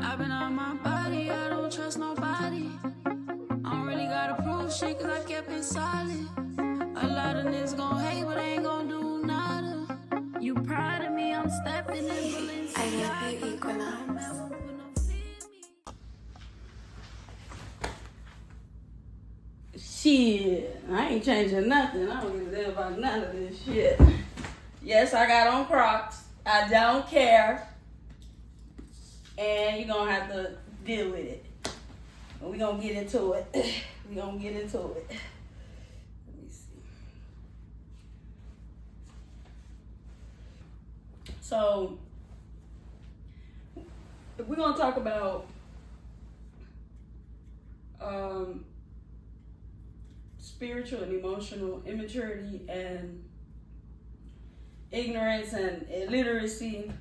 I've been on my body, I don't trust nobody. I don't really gotta prove shit, cause I kept it solid. A lot of niggas gon' hate, but ain't gon' do nada. You proud of me, I'm stepping in bullets. I love you, Equinox. Shit, I ain't changing nothing. I don't give a damn about none of this shit. Yes, I got on Crocs. I don't care. And you're gonna have to deal with it. But we gonna get into it. We gonna get into it. Let me see. So, we're gonna talk about spiritual and emotional immaturity and ignorance and illiteracy.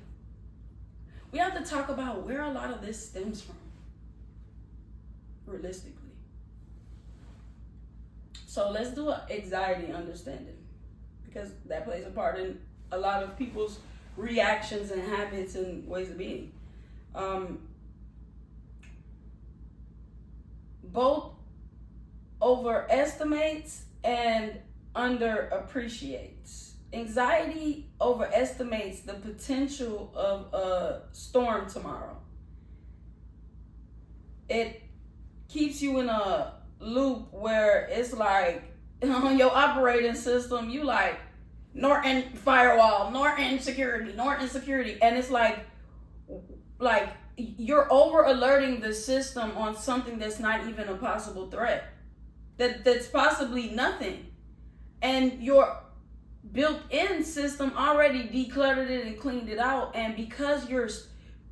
We have to talk about where a lot of this stems from, realistically. So let's do an anxiety understanding, because that plays a part in a lot of people's reactions and habits and ways of being. Both overestimates and underappreciates. Anxiety overestimates the potential of a storm tomorrow. It keeps you in a loop where it's like on your operating system, you like Norton firewall, Norton security, and it's like you're over alerting the system on something that's not even a possible threat. That's possibly nothing. And your built-in system already decluttered it and cleaned it out. And because you're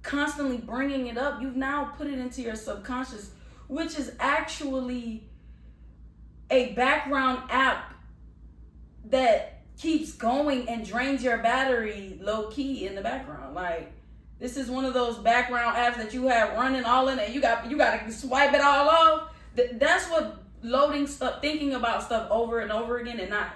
constantly bringing it up, you've now put it into your subconscious, which is actually a background app that keeps going and drains your battery low-key in the background. Like, this is one of those background apps that you have running all in it. You got to swipe it all off. That's what loading stuff, thinking about stuff over and over again and not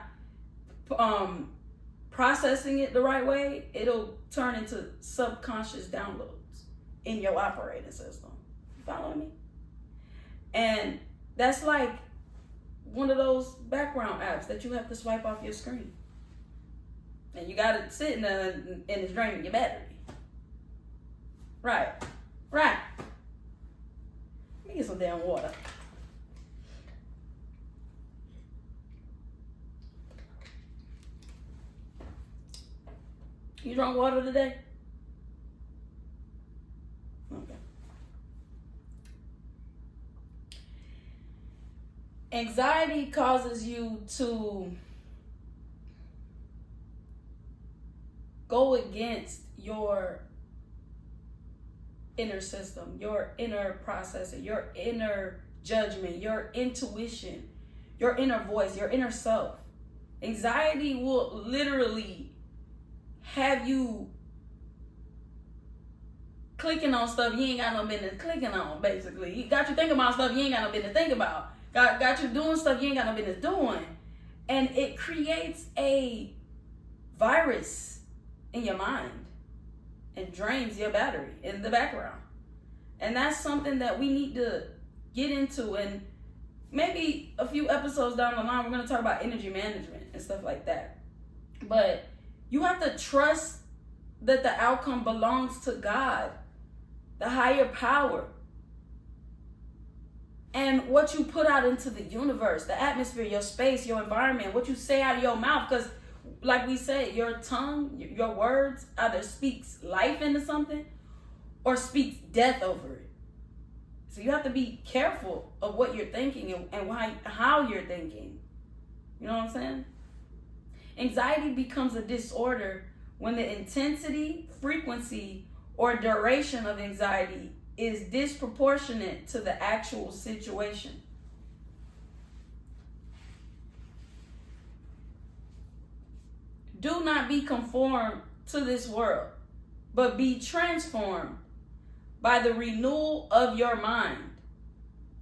processing it the right way, it'll turn into subconscious downloads in your operating system. You following me? And that's like one of those background apps that you have to swipe off your screen. And you got it sitting there and it's draining your battery. Right. Let me get some damn water. You drunk water today? Okay. Anxiety causes you to go against your inner system, your inner processing, your inner judgment, your intuition, your inner voice, your inner self. Anxiety will literally have you clicking on stuff you ain't got no business clicking on, basically. You got you thinking about stuff you ain't got no business think about. Got you doing stuff you ain't got no business doing. And it creates a virus in your mind and drains your battery in the background. And that's something that we need to get into. And maybe a few episodes down the line, we're going to talk about energy management and stuff like that. But you have to trust that the outcome belongs to God, the higher power. And what you put out into the universe, the atmosphere, your space, your environment, what you say out of your mouth. Because like we said, your tongue, your words either speaks life into something or speaks death over it. So you have to be careful of what you're thinking and how you're thinking. You know what I'm saying? Anxiety becomes a disorder when the intensity, frequency, or duration of anxiety is disproportionate to the actual situation. Do not be conformed to this world, but be transformed by the renewal of your mind,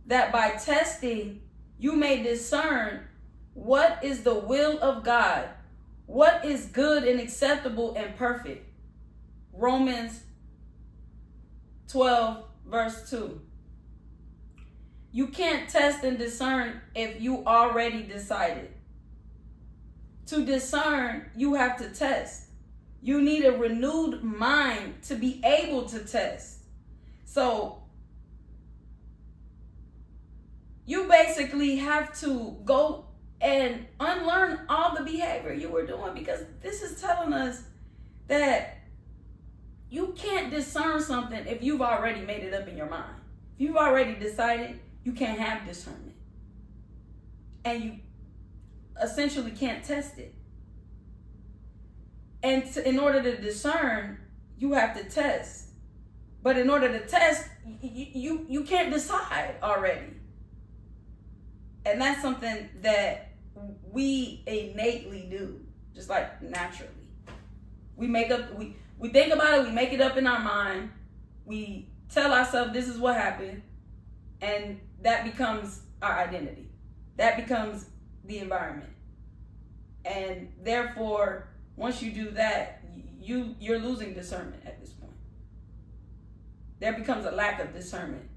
that by testing you may discern what is the will of God, what is good and acceptable and perfect. Romans 12, verse 2. You can't test and discern if you already decided. To discern, you have to test. You need a renewed mind to be able to test. So, you basically have to go and unlearn all the behavior you were doing, because this is telling us that you can't discern something if you've already made it up in your mind. If you've already decided, you can't have discernment. And you essentially can't test it. And in order to discern, you have to test. But in order to test, you can't decide already. And that's something that we innately do, just like naturally. We think about it, we make it up in our mind, we tell ourselves this is what happened, and that becomes our identity. That becomes the environment. And therefore, once you do that, you're losing discernment at this point. There becomes a lack of discernment,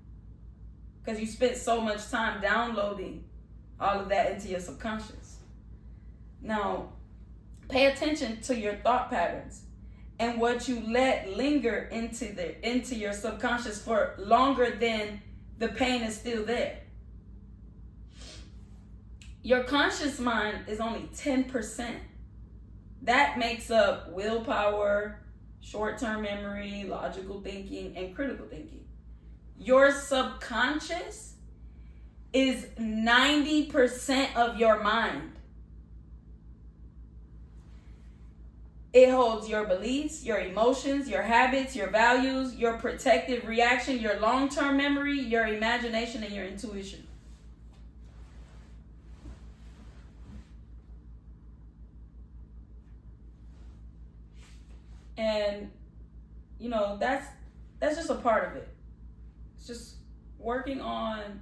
because you spent so much time downloading all of that into your subconscious. Now, pay attention to your thought patterns and what you let linger into your subconscious for longer than the pain is still there. Your conscious mind is only 10%. That makes up willpower, short-term memory, logical thinking, and critical thinking. Your subconscious is 90% of your mind. It holds your beliefs, your emotions, your habits, your values, your protective reaction, your long-term memory, your imagination, and your intuition. And, that's just a part of it. It's just working on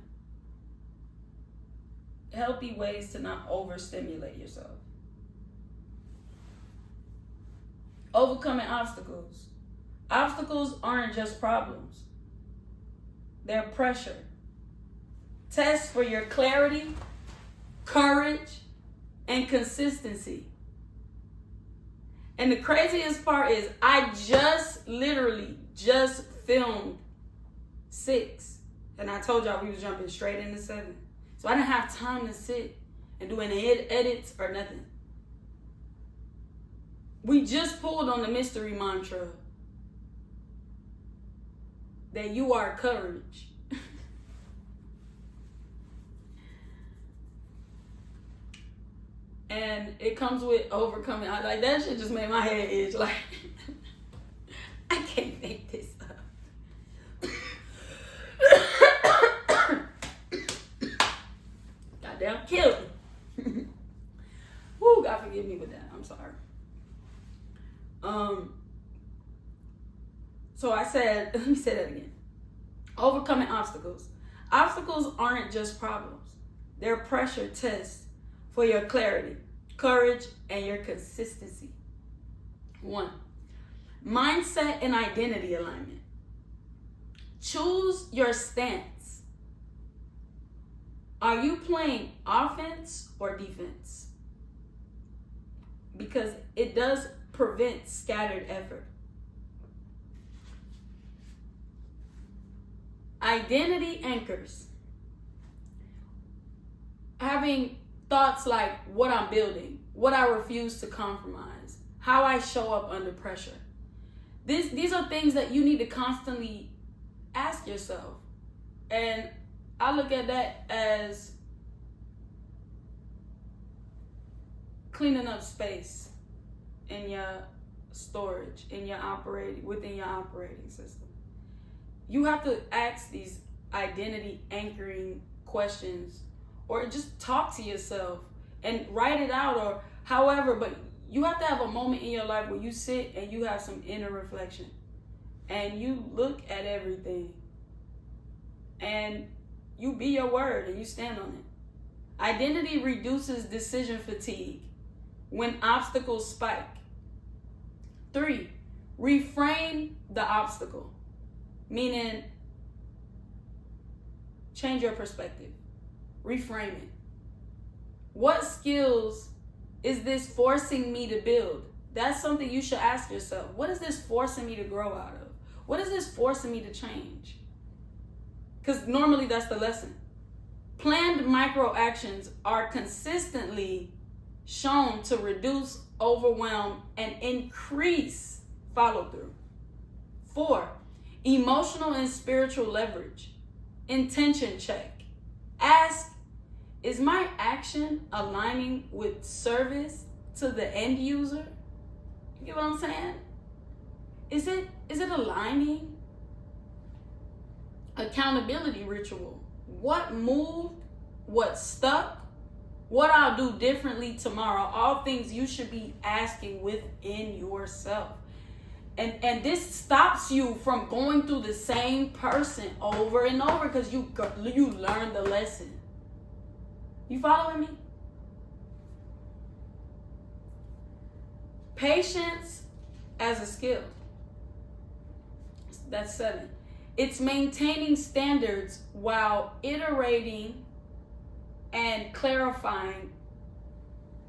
healthy ways to not overstimulate yourself. Overcoming obstacles. Obstacles aren't just problems. They're pressure. Tests for your clarity, courage, and consistency. And the craziest part is I literally just filmed 6. And I told y'all we was jumping straight into 7. So I didn't have time to sit and do any edits or nothing. We just pulled on the mystery mantra that you are courage. And it comes with overcoming. Like, that shit just made my head itch. Like, I can't make this up. Goddamn, kill me. Woo, God forgive me with that. I'm sorry. So I said, let me say that again. Overcoming obstacles. Obstacles aren't just problems. They're pressure tests for your clarity, courage, and your consistency. 1, mindset and identity alignment. Choose your stance. Are you playing offense or defense? Because it does prevent scattered effort. Identity anchors. Having thoughts like what I'm building, what I refuse to compromise, how I show up under pressure. These are things that you need to constantly ask yourself. And I look at that as cleaning up space in your storage, within your operating system. You have to ask these identity anchoring questions, or just talk to yourself and write it out, or however, but you have to have a moment in your life where you sit and you have some inner reflection and you look at everything and you be your word and you stand on it. Identity reduces decision fatigue when obstacles spike. 3, reframe the obstacle. Meaning, Change your perspective. Reframe it. What skills is this forcing me to build? That's something you should ask yourself. What is this forcing me to grow out of? What is this forcing me to change? Because normally that's the lesson. Planned micro actions are consistently shown to reduce overwhelm and increase follow through. 4, emotional and spiritual leverage. Intention check. Ask, is my action aligning with service to the end user? You get what I'm saying? Is it aligning? Accountability ritual. What moved? What stuck? What I'll do differently tomorrow. All things you should be asking within yourself. And this stops you from going through the same person over and over because you learn the lesson. You following me? Patience as a skill. That's 7. It's maintaining standards while iterating and clarifying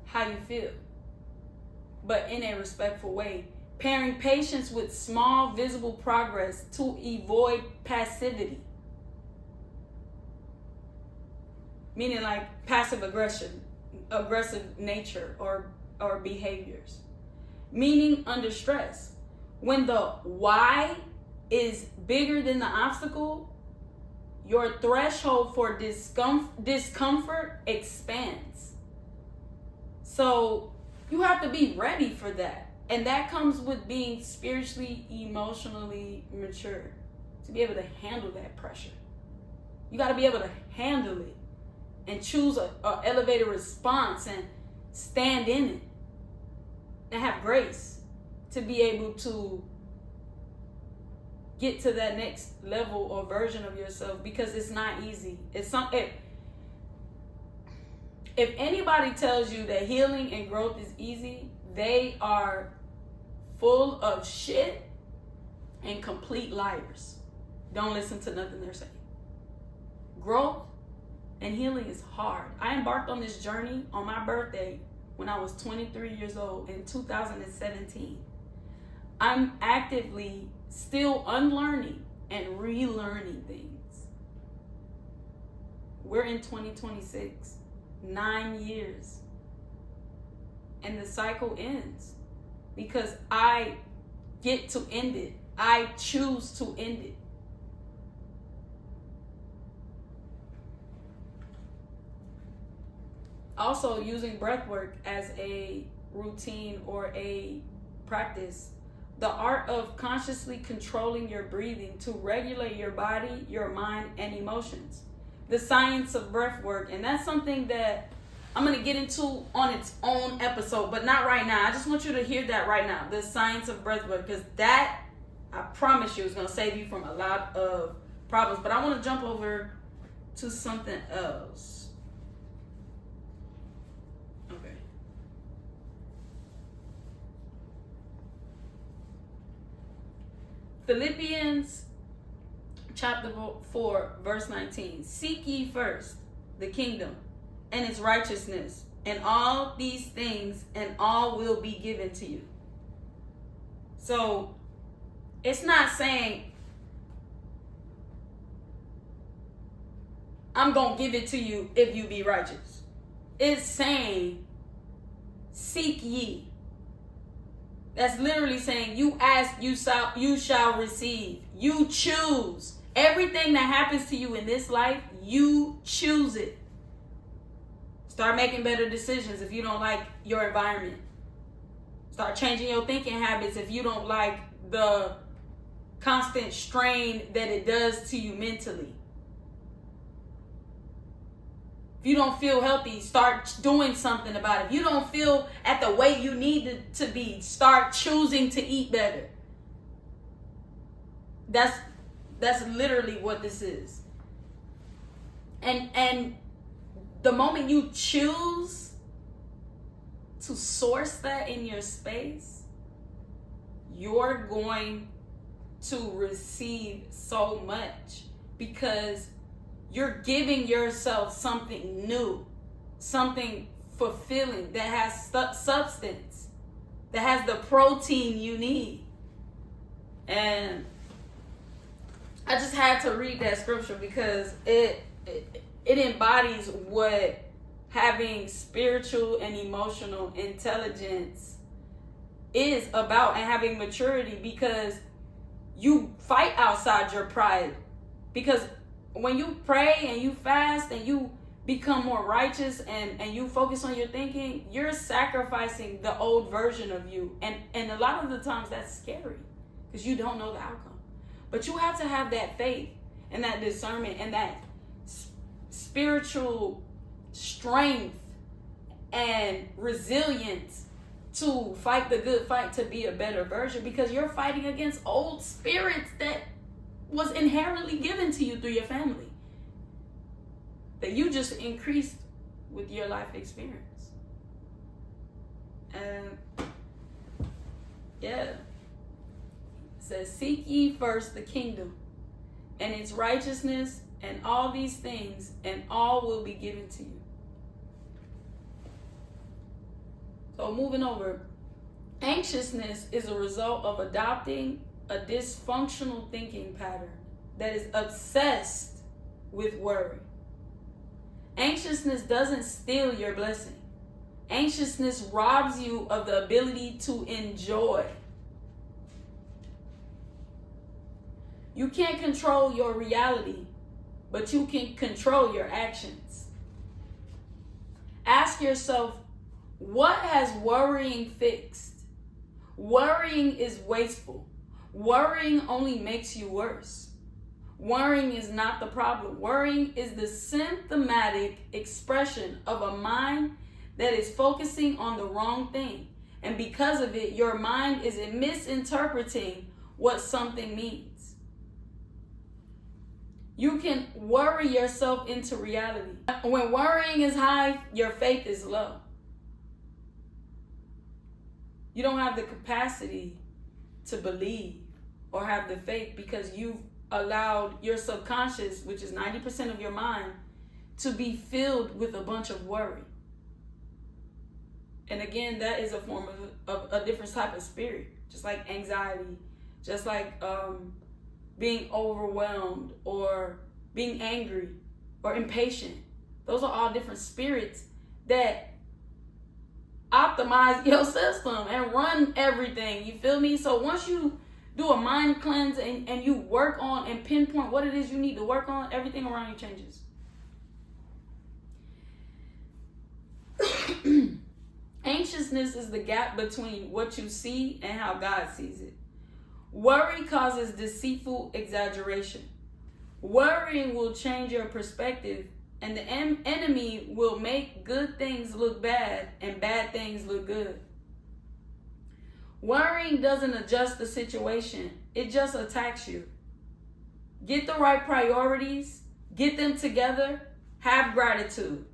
how you feel, but in a respectful way. Pairing patience with small, visible progress to avoid passivity. Meaning like passive aggressive nature or behaviors. Meaning under stress. When the why is bigger than the obstacle, your threshold for discomfort expands. So you have to be ready for that. And that comes with being spiritually, emotionally mature. To be able to handle that pressure. You got to be able to handle it. And choose a elevated response and stand in it. And have grace to be able to get to that next level or version of yourself, because it's not easy. It's something. If anybody tells you that healing and growth is easy, they are full of shit and complete liars. Don't listen to nothing they're saying. Growth and healing is hard. I embarked on this journey on my birthday when I was 23 years old in 2017. I'm actively still unlearning and relearning things. We're in 2026, 9 years. And the cycle ends because I get to end it. I choose to end it. Also, using breath work as a routine or a practice. The art of consciously controlling your breathing to regulate your body, your mind, and emotions. The science of breath work. And that's something that I'm going to get into on its own episode, but not right now. I just want you to hear that right now. The science of breath work. Because that, I promise you, is going to save you from a lot of problems. But I want to jump over to something else. Okay. Philippians chapter 4, verse 19. Seek ye first the kingdom and its righteousness, and all these things and all will be given to you. So it's not saying I'm going to give it to you if you be righteous. It's saying seek ye. That's literally saying you ask, you shall receive. You choose. Everything that happens to you in this life, you choose it. Start making better decisions if you don't like your environment. Start changing your thinking habits if you don't like the constant strain that it does to you mentally. If you don't feel healthy, start doing something about it. If you don't feel at the weight you need to be, start choosing to eat better. That's literally what this is. And the moment you choose to source that in your space, you're going to receive so much, because you're giving yourself something new, something fulfilling that has substance, that has the protein you need. And I just had to read that scripture because it embodies what having spiritual and emotional intelligence is about, and having maturity, because you fight outside your pride. Because when you pray and you fast and you become more righteous and you focus on your thinking, you're sacrificing the old version of you. And a lot of the times that's scary because you don't know the outcome. But you have to have that faith and that discernment and that spiritual strength and resilience to fight the good fight, to be a better version, because you're fighting against old spirits that was inherently given to you through your family, that you just increased with your life experience. And yeah, it says, seek ye first the kingdom and its righteousness, and all these things, and all will be given to you. So moving over, anxiousness is a result of adopting a dysfunctional thinking pattern that is obsessed with worry. Anxiousness doesn't steal your blessing. Anxiousness robs you of the ability to enjoy. You can't control your reality, but you can control your actions. Ask yourself, what has worrying fixed? Worrying is wasteful. Worrying only makes you worse. Worrying is not the problem. Worrying is the symptomatic expression of a mind that is focusing on the wrong thing. And because of it, your mind is misinterpreting what something means. You can worry yourself into reality. When worrying is high, your faith is low. You don't have the capacity to believe or have the faith because you've allowed your subconscious, which is 90% of your mind, to be filled with a bunch of worry. And again, that is a form of a different type of spirit, just like anxiety, just like being overwhelmed or being angry or impatient. Those are all different spirits that optimize your system and run everything. You feel me? So once you do a mind cleanse and you work on and pinpoint what it is you need to work on, everything around you changes. Anxiousness is the gap between what you see and how God sees it. Worry causes deceitful exaggeration. Worrying will change your perspective, and the enemy will make good things look bad and bad things look good. Worrying doesn't adjust the situation. It just attacks you. Get the right priorities. Get them together. Have gratitude.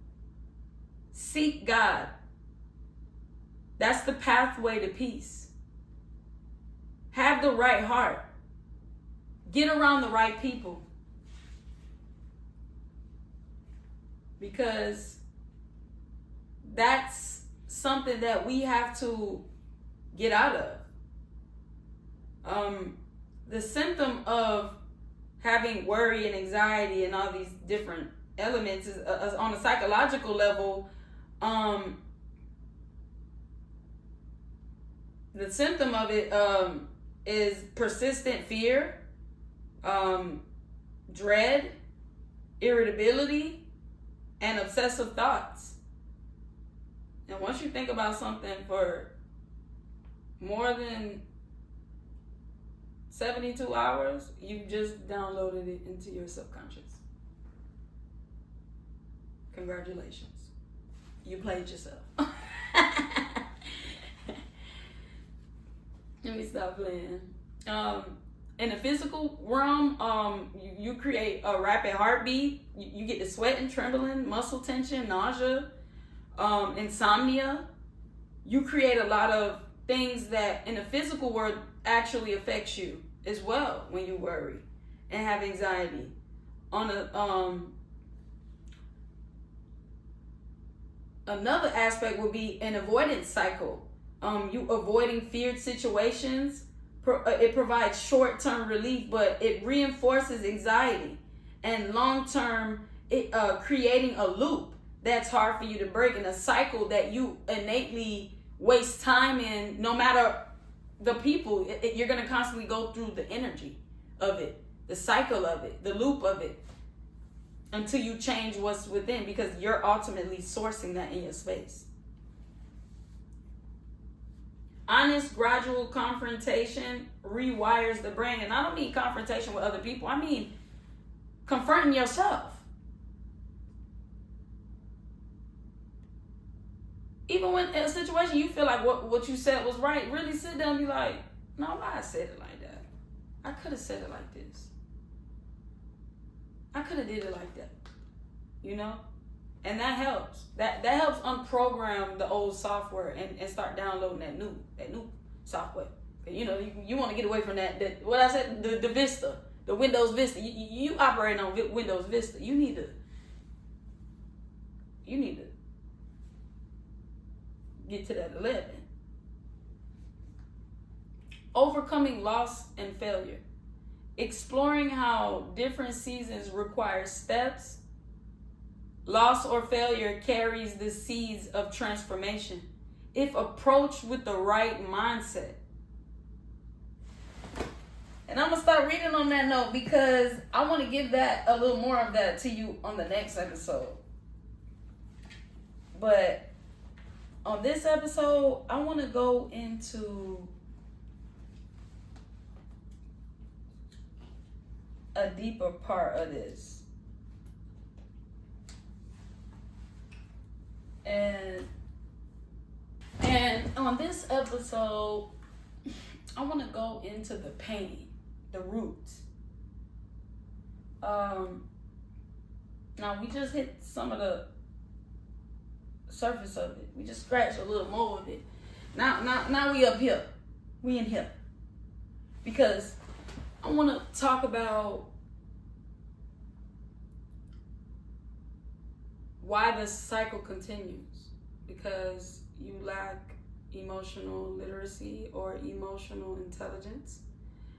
Seek God. That's the pathway to peace. Have the right heart. Get around the right people. Because that's something that we have to get out of. The symptom of having worry and anxiety and all these different elements is on a psychological level. The symptom of it is persistent fear, dread, irritability, and obsessive thoughts. And once you think about something for more than 72 hours, you just downloaded it into your subconscious. Congratulations. You played yourself. Let me stop playing. In the physical realm, you create a rapid heartbeat. You get the sweat and trembling, muscle tension, nausea, insomnia. You create a lot of things that in the physical world actually affects you as well when you worry and have anxiety. On another aspect would be an avoidance cycle. You avoiding feared situations. It provides short-term relief, but it reinforces anxiety, and long-term, creating a loop that's hard for you to break, in a cycle that you innately waste time in. No matter the people, you're going to constantly go through the energy of it, the cycle of it, the loop of it, until you change what's within, because you're ultimately sourcing that in your space. Honest, gradual confrontation rewires the brain. And I don't mean confrontation with other people. I mean confronting yourself. Even when in a situation you feel like what you said was right, really sit down and be like, no, why I said it like that? I could have said it like this. I could have did it like that. You know? And that helps. That helps unprogram the old software and start downloading that new software. You know, you want to get away from that what I said, the Vista, the Windows Vista. You operate on Windows Vista. You need to get to that 11. Overcoming loss and failure. Exploring how different seasons require steps. Loss or failure carries the seeds of transformation if approached with the right mindset. And I'm going to start reading on that note, because I want to give that a little more of that to you on the next episode. But on this episode, I want to go into a deeper part of this. And on this episode, I want to go into the pain, the roots. Now we just hit some of the surface of it. We just scratched a little more of it. Now we up here. We in here. Because I want to talk about why the cycle continues. Because you lack emotional literacy or emotional intelligence,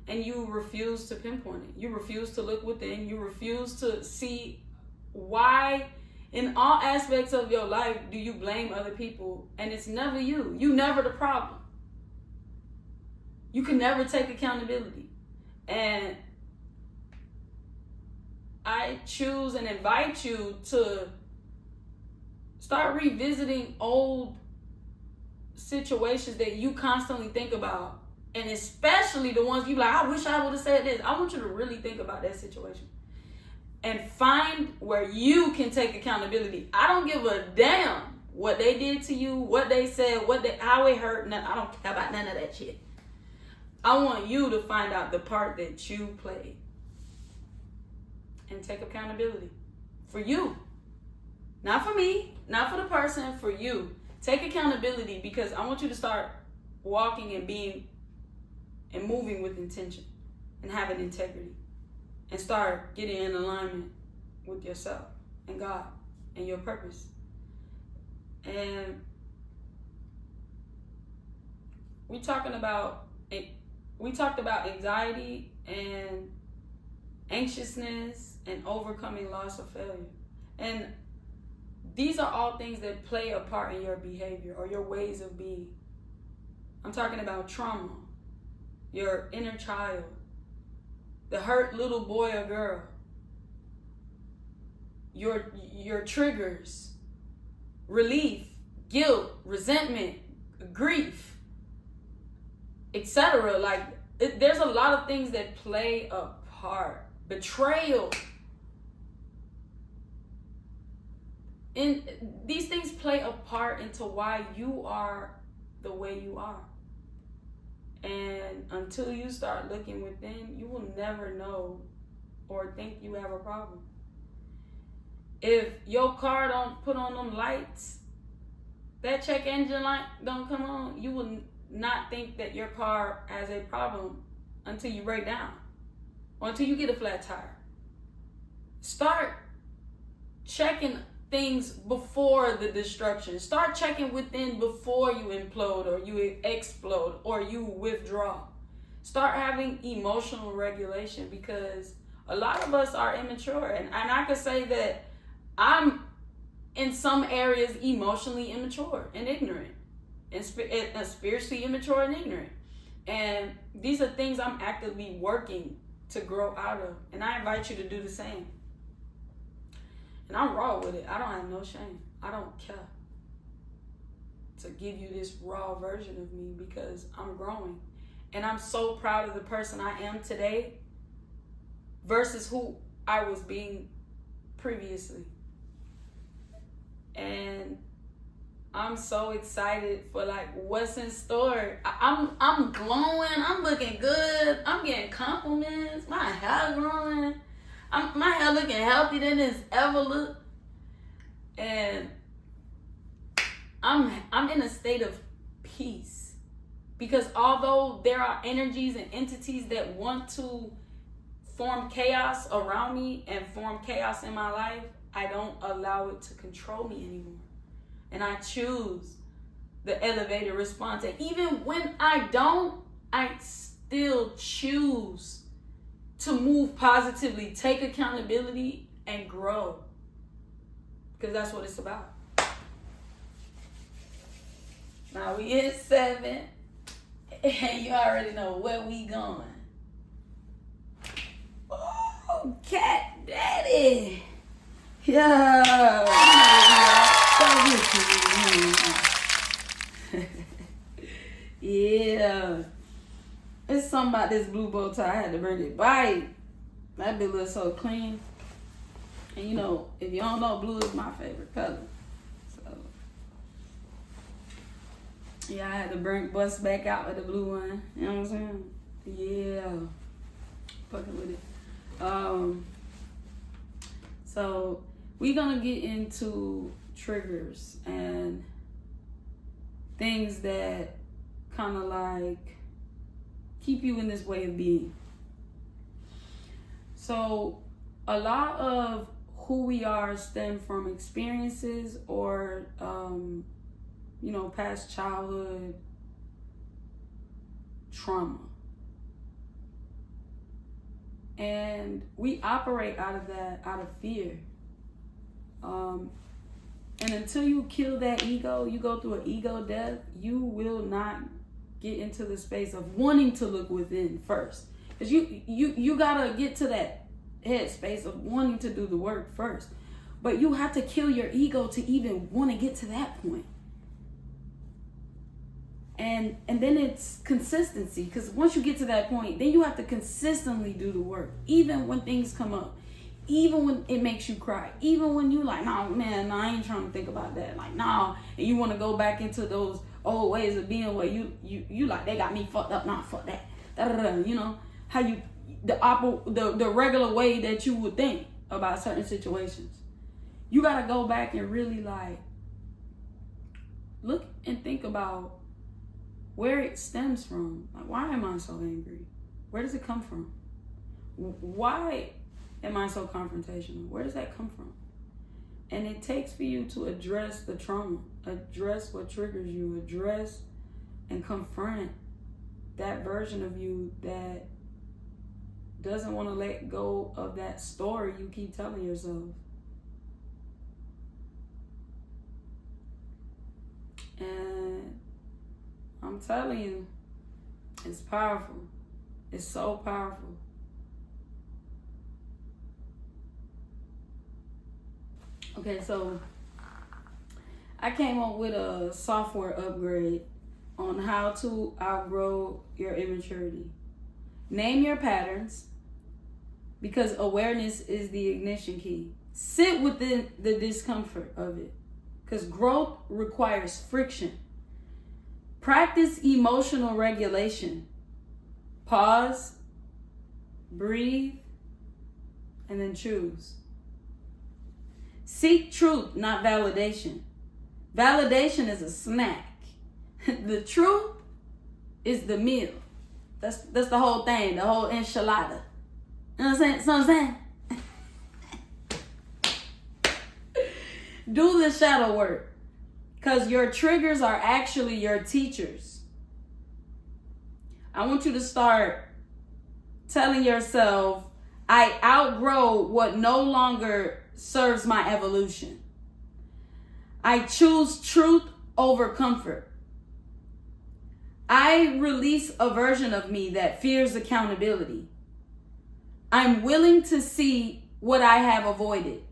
and you refuse to pinpoint it. You refuse to look within. You refuse to see why in all aspects of your life do you blame other people, and it's never you. You never the problem. You can never take accountability. And I choose and invite you to start revisiting old situations that you constantly think about, and especially the ones you like, I wish I would have said this. I want you to really think about that situation and find where you can take accountability. I don't give a damn what they did to you, what they said, how it hurt. I don't care about none of that shit. I want you to find out the part that you played and take accountability for you. Not for me, not for the person, for you. Take accountability, because I want you to start walking and being and moving with intention and having integrity, and start getting in alignment with yourself and God and your purpose. And we talked about anxiety and anxiousness and overcoming loss or failure. And these are all things that play a part in your behavior or your ways of being. I'm talking about trauma, your inner child, the hurt little boy or girl, your triggers, relief, guilt, resentment, grief, etc. There's a lot of things that play a part. Betrayal. And these things play a part into why you are the way you are. And until you start looking within, you will never know or think you have a problem. If your car don't put on them lights, that check engine light don't come on, you will not think that your car has a problem until you break down or until you get a flat tire. Start checking things before the destruction. Start checking within before you implode or you explode or you withdraw. Start having emotional regulation, because a lot of us are immature. And I can say that I'm in some areas emotionally immature and ignorant, and spiritually immature and ignorant. And these are things I'm actively working to grow out of. And I invite you to do the same. And I'm raw with it. I don't have no shame. I don't care to give you this raw version of me, because I'm growing. And I'm so proud of the person I am today versus who I was being previously. And I'm so excited for like what's in store. I'm glowing. I'm looking good. I'm getting compliments. My hair growing. My hair looking healthy than it's ever looked. And I'm in a state of peace, because although there are energies and entities that want to form chaos around me and form chaos in my life, I don't allow it to control me anymore. And I choose the elevated response. And even when I don't, I still choose to move positively, take accountability, and grow. Because that's what it's about. Now we hit 7, and you already know where we going. Oh, Cat Daddy. Yeah. Yeah. It's something about this blue bow tie. I had to bring it by. That bitch looks so clean. And you know, if you don't know, blue is my favorite color. So yeah, I had to bust back out with the blue one. You know what I'm saying? Yeah. Fucking with it. So we're gonna get into triggers and things that kind of like keep you in this way of being. So a lot of who we are stem from experiences or past childhood trauma. And we operate out of that, out of fear. And until you kill that ego, you go through an ego death, you will not get into the space of wanting to look within first. Because you gotta get to that head space of wanting to do the work first. But you have to kill your ego to even want to get to that point. And then it's consistency, because once you get to that point, then you have to consistently do the work, even when things come up, even when it makes you cry, even when you like, no, man, no, I ain't trying to think about that, like, no, and you want to go back into those old ways of being where you like, they got me fucked up, nah, fuck that, you know, how you, the regular way that you would think about certain situations. You got to go back and really like look and think about where it stems from. Like, why am I so angry? Where does it come from? Why am I so confrontational? Where does that come from? And it takes for you to address the trauma, address what triggers you, address and confront that version of you that doesn't want to let go of that story you keep telling yourself. And I'm telling you, it's powerful. It's so powerful. Okay, so I came up with a software upgrade on how to outgrow your immaturity. Name your patterns, because awareness is the ignition key. Sit within the discomfort of it, because growth requires friction. Practice emotional regulation. Pause, breathe, and then choose. Seek truth, not validation. Validation is a snack. The truth is the meal. That's the whole thing, the whole enchilada. You know what I'm saying? Do the shadow work. Because your triggers are actually your teachers. I want you to start telling yourself, I outgrow what no longer serves my evolution. I choose truth over comfort. I release a version of me that fears accountability. I'm willing to see what I have avoided.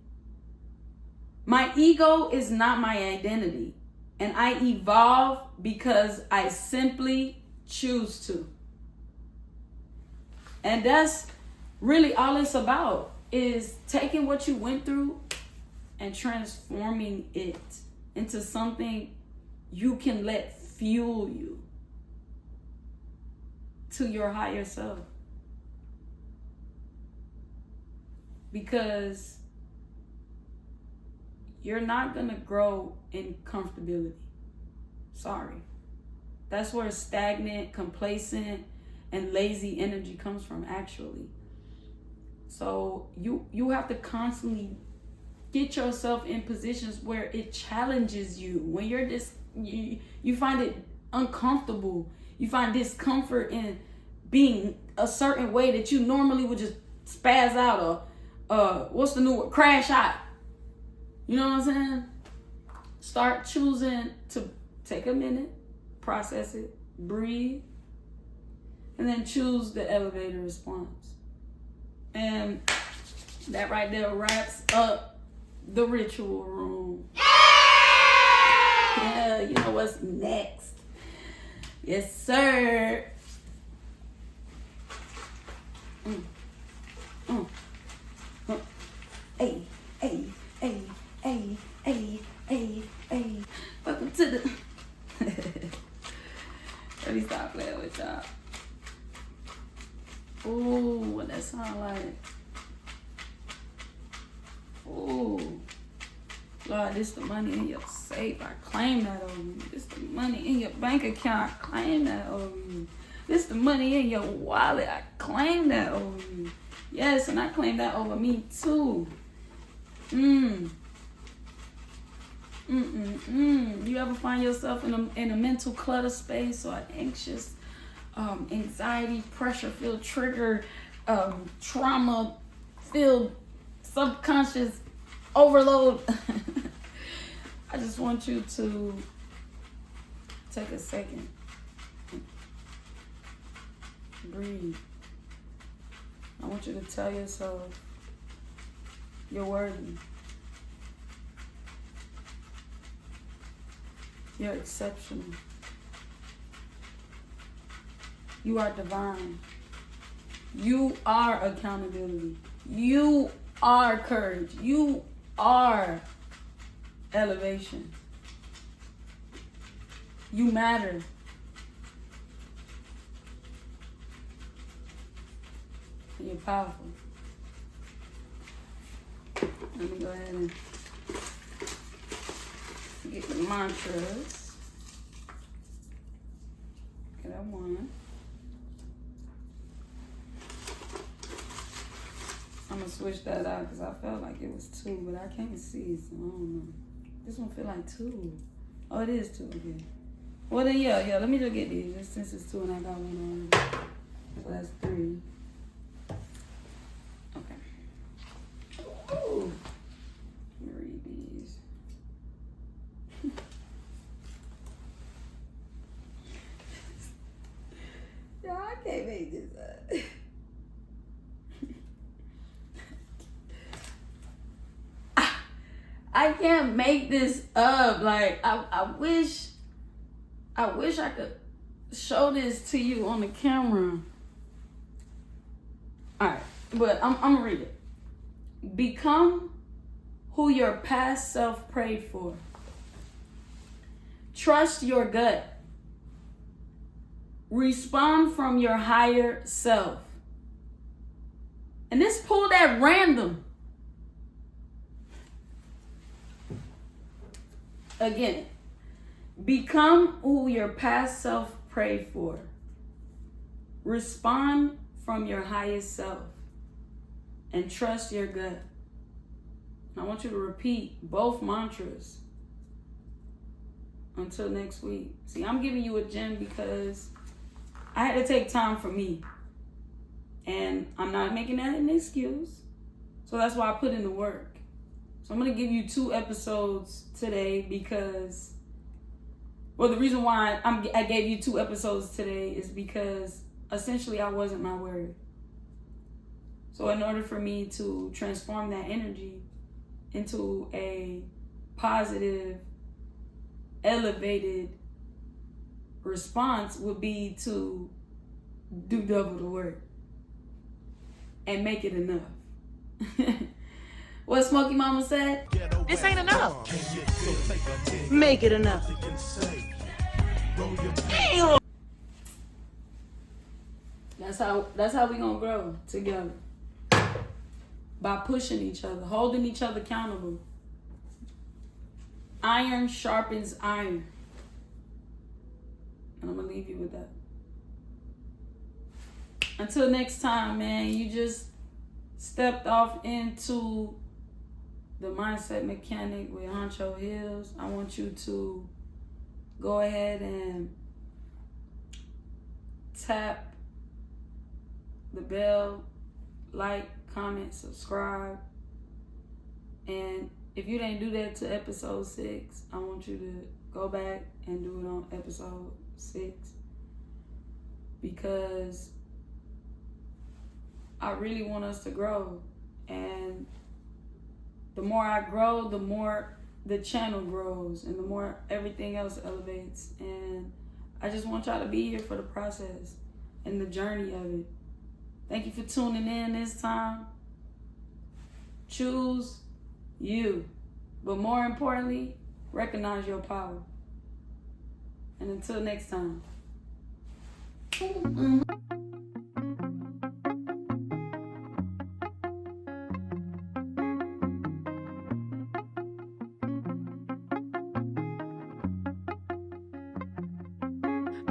My ego is not my identity, and I evolve because I simply choose to. And that's really all it's about, is taking what you went through and transforming it into something you can let fuel you to your higher self. Because you're not gonna grow in comfortability. Sorry. That's where stagnant, complacent, and lazy energy comes from, actually. So you have to constantly get yourself in positions where it challenges you. When you're you find it uncomfortable. You find discomfort in being a certain way that you normally would just spaz out or what's the new word? Crash out. You know what I'm saying? Start choosing to take a minute, process it, breathe, and then choose the elevator response. And that right there wraps up the ritual room. Yeah, you know what's next. Yes, sir. Hey, hey, hey, hey, hey, hey, hey. Welcome to the... Let me stop playing with y'all. Ooh, what that sound like? Ooh. Lord, this the money in your safe. I claim that over you. This the money in your bank account. I claim that over you. This the money in your wallet. I claim that over you. Yes, and I claim that over me too. You ever find yourself in a mental clutter space or an anxious, anxiety, pressure-filled, trigger, trauma-filled, subconscious overload? I just want you to take a second. Breathe. I want you to tell yourself you're worthy. You're exceptional. You are divine. You are accountability. You are courage. You are elevation. You matter. And you're powerful. Let me go ahead and get the mantras. Okay, that one. I'm gonna switch that out because I felt like it was 2, but I can't see, so I don't know. This one feel like 2. Oh, it is 2 again. Well then, yeah. Let me just get these, just since it's 2 and I got one already. So that's 3. Okay. Ooh. Let me read these. Yeah, I can't make this up. I can't make this up. Like, I wish I could show this to you on the camera. All right, but I'm gonna read it. Become who your past self prayed for. Trust your gut. Respond from your higher self. And this pulled at random. Again, become who your past self prayed for. Respond from your highest self. And trust your gut. I want you to repeat both mantras until next week. See, I'm giving you a gem because I had to take time for me. And I'm not making that an excuse. So that's why I put in the work. So I'm going to give you 2 episodes today because, well, the reason why I gave you 2 episodes today is because essentially I wasn't my word. So in order for me to transform that energy into a positive, elevated response would be to do double the work and make it enough. What Smokey Mama said? This ain't enough. Make it enough. Damn. That's how we gonna grow together. By pushing each other, holding each other accountable. Iron sharpens iron. And I'm gonna leave you with that. Until next time, man, you just stepped off into the Mindset Mechanic with Honcho Hills. I want you to go ahead and tap the bell, like, comment, subscribe. And if you didn't do that to episode 6, I want you to go back and do it on episode 6. Because I really want us to grow. And the more I grow, the more the channel grows and the more everything else elevates. And I just want y'all to be here for the process and the journey of it. Thank you for tuning in this time. Choose you. But more importantly, recognize your power. And until next time.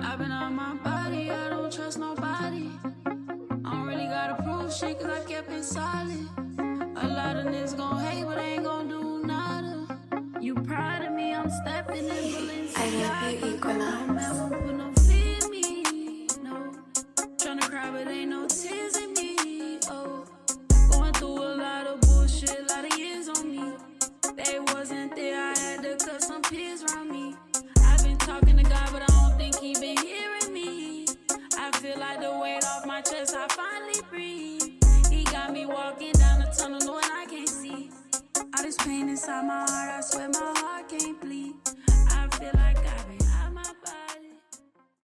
I've been on my body, I don't trust nobody. I don't really gotta prove shit cause I kept it solid. A lot of niggas gon' hate but ain't gon' do nada. You proud of me, I'm stepping in Balenciaga. I love you, Equinox. No man won't put no fear in me, no. Tryna cry but ain't no tears in me, oh. Going through a lot of bullshit, a lot of years on me. They wasn't there, I had to cut some peers around me. I've been talking to God but I don't think he been hearing me. I feel like the weight off my chest, I finally breathe. He got me walking down the tunnel knowing I can't see. All this pain inside my heart, I swear my heart